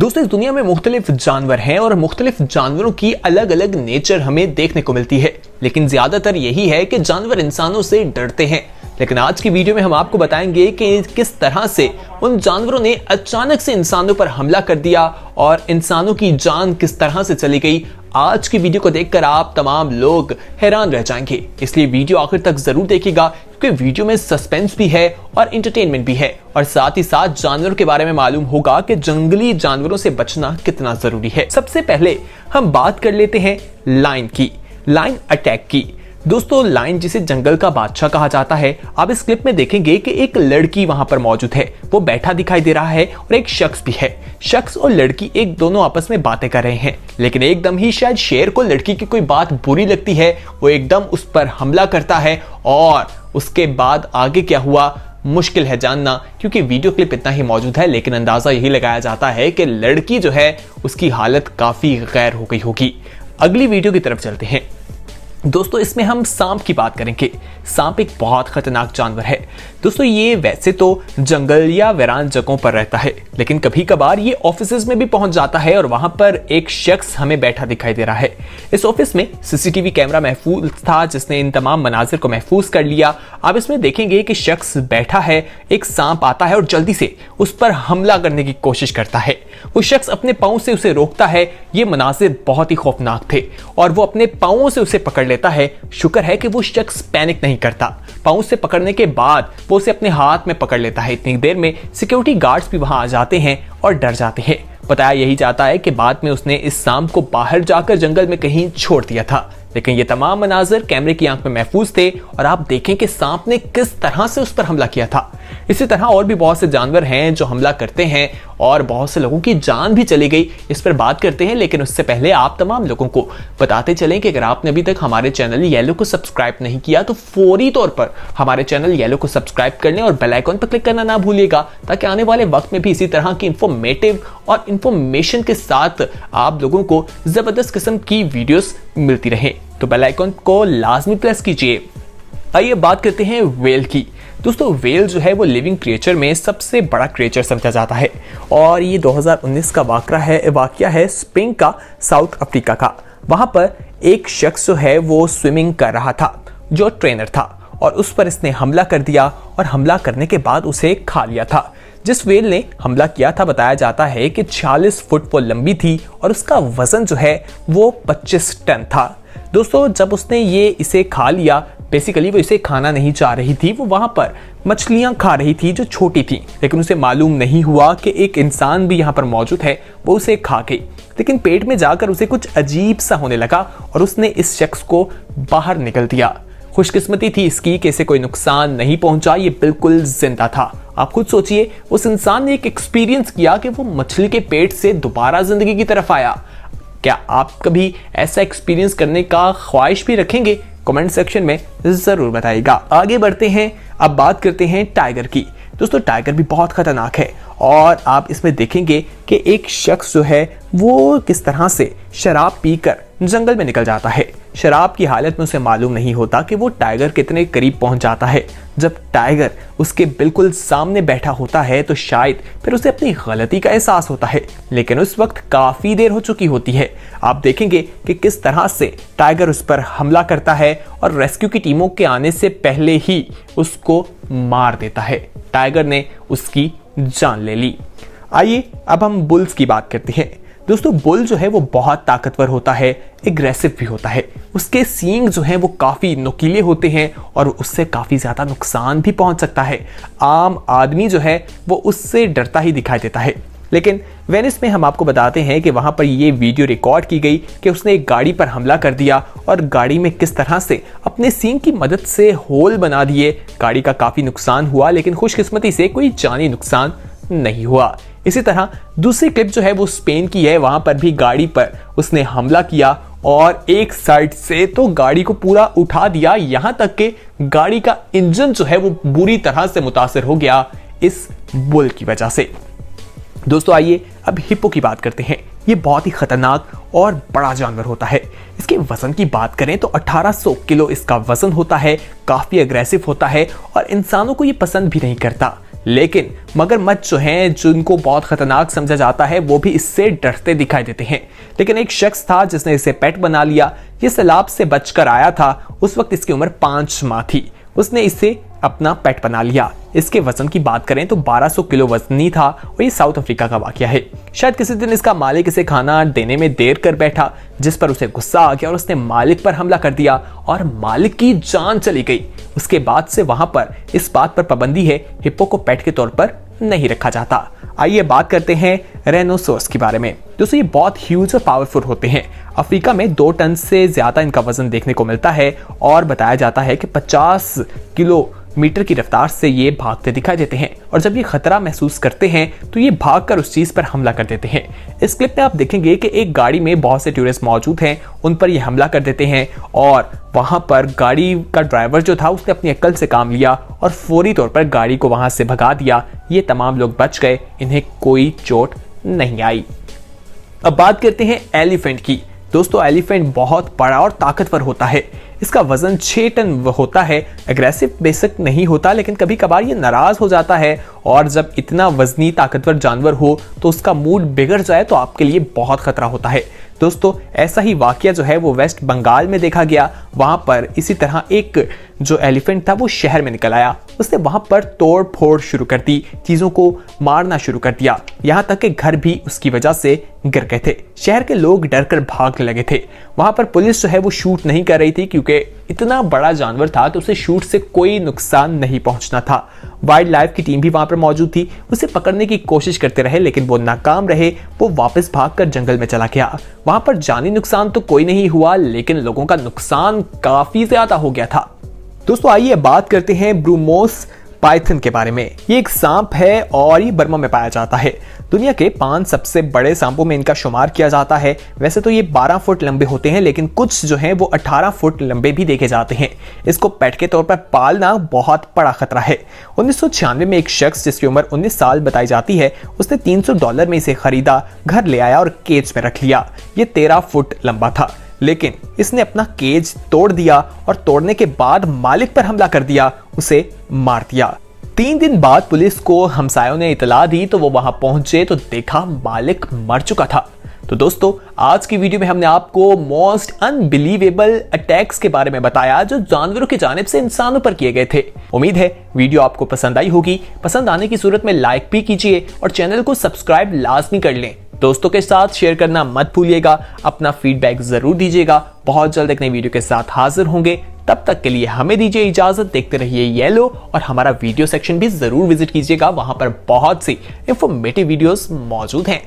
दोस्तों, इस दुनिया में मुख्तलिफ जानवर हैं और मुख्तलिफ जानवरों की अलग अलग नेचर हमें देखने को मिलती है, लेकिन ज्यादातर यही है कि जानवर इंसानों से डरते हैं। लेकिन आज की वीडियो में हम आपको बताएंगे कि किस तरह से उन जानवरों ने अचानक से इंसानों पर हमला कर दिया और इंसानों की जान किस तरह से चली गई। आज की वीडियो को देखकर आप तमाम लोग हैरान रह जाएंगे, इसलिए वीडियो आखिर तक जरूर देखिएगा, क्योंकि वीडियो में सस्पेंस भी है और एंटरटेनमेंट भी है और साथ ही साथ जानवरों के बारे में मालूम होगा कि जंगली जानवरों से बचना कितना जरूरी है। सबसे पहले हम बात कर लेते हैं लायन की, लायन अटैक की। दोस्तों, लायन जिसे जंगल का बादशाह कहा जाता है, आप इस क्लिप में देखेंगे कि एक लड़की वहां पर मौजूद है, वो बैठा दिखाई दे रहा है और एक शख्स भी है। शख्स और लड़की एक दोनों आपस में बातें कर रहे हैं, लेकिन एकदम ही शायद शेर को लड़की की कोई बात बुरी लगती है, वो एकदम उस पर हमला करता है और उसके बाद आगे क्या हुआ मुश्किल है जानना, क्योंकि वीडियो क्लिप इतना ही मौजूद है, लेकिन अंदाजा यही लगाया जाता है कि लड़की जो है उसकी हालत काफी गैर हो गई होगी। अगली वीडियो की तरफ चलते हैं। दोस्तों, इसमें हम सांप की बात करेंगे। सांप एक बहुत खतरनाक जानवर है। दोस्तों, ये वैसे तो जंगल या वीरान जगहों पर रहता है, लेकिन कभी कभार ये ऑफिसेज में भी पहुंच जाता है और वहां पर एक शख्स हमें बैठा दिखाई दे रहा है। इस ऑफिस में सीसीटीवी कैमरा महफूज था, जिसने इन तमाम मनाजिर को महफूज कर लिया। आप इसमें देखेंगे कि शख्स बैठा है, एक सांप आता है और जल्दी से उस पर हमला करने की कोशिश करता है। वो शख्स अपने पांव से उसे रोकता है। ये मनाजिर बहुत ही खौफनाक थे और वो अपने पांवों से उसे पकड़ लेता है। शुक्र है कि वो शख्स पैनिक नहीं करता। पांव से पकड़ने के बाद वो उसे अपने हाथ में पकड़ लेता है। इतनी देर में सिक्योरिटी गार्ड्स भी वहां आ जाते हैं और डर जाते हैं। बताया यही जाता है कि बाद में उसने इस सांप को बाहर जाकर जंगल में कहीं छोड़ दिया था, लेकिन ये तमाम मनाजिर कैमरे की आंख में महफूज थे और आप देखें कि सांप ने किस तरह से उस पर हमला किया था। इसी तरह और भी बहुत से जानवर हैं जो हमला करते हैं और बहुत से लोगों की जान भी चली गई। इस पर बात करते हैं, लेकिन उससे पहले आप तमाम लोगों को बताते चलें कि अगर आपने अभी तक हमारे चैनल येलो को सब्सक्राइब नहीं किया तो फौरी तौर पर हमारे चैनल येलो को सब्सक्राइब कर लें और बेल आइकन पर क्लिक करना ना भूलिएगा, ताकि आने वाले वक्त में भी इसी तरह की इंफॉर्मेटिव और इंफॉर्मेशन के साथ आप लोगों को जबरदस्त किस्म की वीडियोस मिलती रहे। तो बेल आइकन को लाजमी प्रेस कीजिए। आइए बात करते हैं वेल की। दोस्तों, वेल जो है वो लिविंग क्रिएचर में सबसे बड़ा क्रिएचर समझा जाता है और ये 2019 का वाकया है स्प्रिंग का, साउथ अफ्रीका का। वहां पर एक शख्स जो है वो स्विमिंग कर रहा था, जो ट्रेनर था, और उस पर इसने हमला कर दिया और हमला करने के बाद उसे खा लिया था। जिस वेल ने हमला किया था, बताया जाता है कि 46 फुट वो लंबी थी और उसका वजन जो है वो 25 टन था। दोस्तों, जब उसने इसे खा लिया, बेसिकली वो इसे खाना नहीं चाह रही थी, वो वहां पर मछलियां खा रही थी जो छोटी थी, लेकिन उसे मालूम नहीं हुआ कि एक इंसान भी यहाँ पर मौजूद है। वो उसे खा गई, लेकिन पेट में जाकर उसे कुछ अजीब सा होने लगा और उसने इस शख्स को बाहर निकल दिया। खुशकिस्मती थी इसकी कि इसे कोई नुकसान नहीं पहुंचा, ये बिल्कुल जिंदा था। आप खुद सोचिए, उस इंसान ने एक एक्सपीरियंस किया कि वो मछली के पेट से दोबारा जिंदगी की तरफ आया। क्या आप कभी ऐसा एक्सपीरियंस करने का ख्वाहिश भी रखेंगे? कमेंट सेक्शन में जरूर बताइएगा। आगे बढ़ते हैं, अब बात करते हैं टाइगर की। दोस्तों, टाइगर भी बहुत खतरनाक है और आप इसमें देखेंगे कि एक शख्स जो है वो किस तरह से शराब पीकर जंगल में निकल जाता है। शराब की हालत में उसे मालूम नहीं होता कि वो टाइगर कितने करीब पहुंच जाता है। जब टाइगर उसके बिल्कुल सामने बैठा होता है तो शायद फिर उसे अपनी गलती का एहसास होता है, लेकिन उस वक्त काफी देर हो चुकी होती है। आप देखेंगे कि किस तरह से टाइगर उस पर हमला करता है और रेस्क्यू की टीमों के आने से पहले ही उसको मार देता है। टाइगर ने उसकी जान ले ली। आइए अब हम बुल्स की बात करते हैं। दोस्तों, बुल जो है वो बहुत ताकतवर होता है, एग्रेसिव भी होता है। उसके सींग जो हैं वो काफ़ी नुकीले होते हैं और उससे काफ़ी ज़्यादा नुकसान भी पहुंच सकता है। आम आदमी जो है वो उससे डरता ही दिखाई देता है। लेकिन वेनिस में हम आपको बताते हैं कि वहां पर ये वीडियो रिकॉर्ड की गई कि उसने एक गाड़ी पर हमला कर दिया और गाड़ी में किस तरह से अपने सींग की मदद से होल बना दिए। गाड़ी का काफ़ी नुकसान हुआ, लेकिन खुशकिस्मती से कोई जानी नुकसान नहीं हुआ। इसी तरह दूसरी क्लिप जो है वो स्पेन की है। वहां पर भी गाड़ी पर उसने हमला किया और एक साइड से तो गाड़ी को पूरा उठा दिया, यहां तक कि गाड़ी का इंजन जो है वो बुरी तरह से मुतासिर हो गया इस बुल की वजह से। दोस्तों, आइए अब हिप्पो की बात करते हैं। ये बहुत ही खतरनाक और बड़ा जानवर होता है। इसके वजन की बात करें तो 1800 किलो इसका वजन होता है। काफी अग्रेसिव होता है और इंसानों को ये पसंद भी नहीं करता। लेकिन मगरमच्छ जो हैं, जिनको बहुत खतरनाक समझा जाता है, वो भी इससे डरते दिखाई देते हैं। लेकिन एक शख्स था जिसने इसे पेट बना लिया। ये सैलाब से बचकर आया था। उस वक्त इसकी उम्र 5 माह थी। उसने इसे अपना पेट बना लिया। इसके वजन की बात करें तो 1200 किलो वजनी था और ये साउथ अफ्रीका का वाकया है। शायद किसी दिन इसका मालिक इसे खाना देने में देर कर बैठा, जिस पर उसे गुस्सा आ गया और उसने मालिक पर हमला कर दिया और मालिक की जान चली गई। उसके बाद से वहां पर इस बात पर पाबंदी है, हिप्पो को पेट के तौर पर नहीं रखा जाता। आइए बात करते हैं रेनोसोरस के बारे में। दोस्तों ये बहुत ह्यूज और पावरफुल होते हैं। अफ्रीका में 2 टन से ज्यादा इनका वजन देखने को मिलता है और बताया जाता है कि 50 किलोमीटर की रफ्तार से ये भागते दिखाई देते हैं और जब ये खतरा महसूस करते हैं तो ये भागकर उस चीज पर हमला कर देते हैं। इस क्लिप में आप देखेंगे कि एक गाड़ी में बहुत से टूरिस्ट मौजूद हैं, उन पर ये हमला कर देते हैं और वहां पर गाड़ी का ड्राइवर जो था उसने अपनी अक्ल से काम लिया और फौरी तौर पर गाड़ी को वहां से भगा दिया। ये तमाम लोग बच गए, इन्हें कोई चोट नहीं आई। अब बात करते हैं एलिफेंट की। दोस्तों एलिफेंट बहुत बड़ा और ताकतवर होता है। इसका वजन 6 टन होता है। एग्रेसिव बेशक नहीं होता, लेकिन कभी कभार ये नाराज हो जाता है और जब इतना वजनी ताकतवर जानवर हो तो उसका मूड बिगड़ जाए तो आपके लिए बहुत खतरा होता है। दोस्तों ऐसा ही वाकया जो है वो वेस्ट बंगाल में देखा गया। वहां पर इसी तरह एक जो एलिफेंट था वो शहर में निकल आया। उसने वहां पर तोड़ फोड़ शुरू कर दी, चीजों को मारना शुरू कर दिया, यहां तक कि घर भी उसकी वजह से गिर गए थे। शहर के लोग डरकर भागने लगे थे। वहां पर पुलिस जो है वो शूट नहीं कर रही थी क्योंकि इतना बड़ा जानवर था तो उसे शूट से कोई नुकसान नहीं पहुंचना था। वाइल्ड लाइफ की टीम भी वहां पर मौजूद थी। उसे पकड़ने की कोशिश करते रहे लेकिन वो नाकाम रहे। वो वापस भागकर जंगल में चला गया। वहां पर जानी नुकसान तो कोई नहीं हुआ, लेकिन लोगों का नुकसान काफी ज्यादा हो गया था। दोस्तों आइए बात करते हैं ब्रूमोस पाइथन के बारे में। ये एक सांप है और ये बर्मा में पाया जाता है। दुनिया के 5 सबसे बड़े सांपों में इनका शुमार किया जाता है। वैसे तो ये 12 फुट लंबे होते हैं, लेकिन कुछ जो हैं वो 18 फुट लंबे भी देखे जाते हैं। इसको पेट के तौर पर पालना बहुत बड़ा खतरा है। 1996 में एक शख्स जिसकी उम्र 19 साल बताई जाती है, उसने $300 में इसे खरीदा, घर ले आया और केज में रख लिया। ये 13 फुट लंबा था, लेकिन इसने अपना केज तोड़ दिया और तोड़ने के बाद मालिक पर हमला कर दिया, उसे मार दिया। 3 दिन बाद पुलिस को हमसायों ने इतला दी तो वो वहां पहुंचे तो देखा मालिक मर चुका था। तो दोस्तों आज की वीडियो में हमने आपको मोस्ट अनबिलीवेबल अटैक्स के बारे में बताया जो जानवरों की जानिब से इंसानों पर किए गए थे। उम्मीद है वीडियो आपको पसंद आई होगी। पसंद आने की सूरत में लाइक भी कीजिए और चैनल को सब्सक्राइब लाजमी कर लें। दोस्तों के साथ शेयर करना मत भूलिएगा। अपना फीडबैक जरूर दीजिएगा। बहुत जल्द एक नई वीडियो के साथ हाजिर होंगे। तब तक के लिए हमें दीजिए इजाजत। देखते रहिए येलो और हमारा वीडियो सेक्शन भी जरूर विजिट कीजिएगा। वहां पर बहुत सी इंफॉर्मेटिव वीडियोस मौजूद हैं।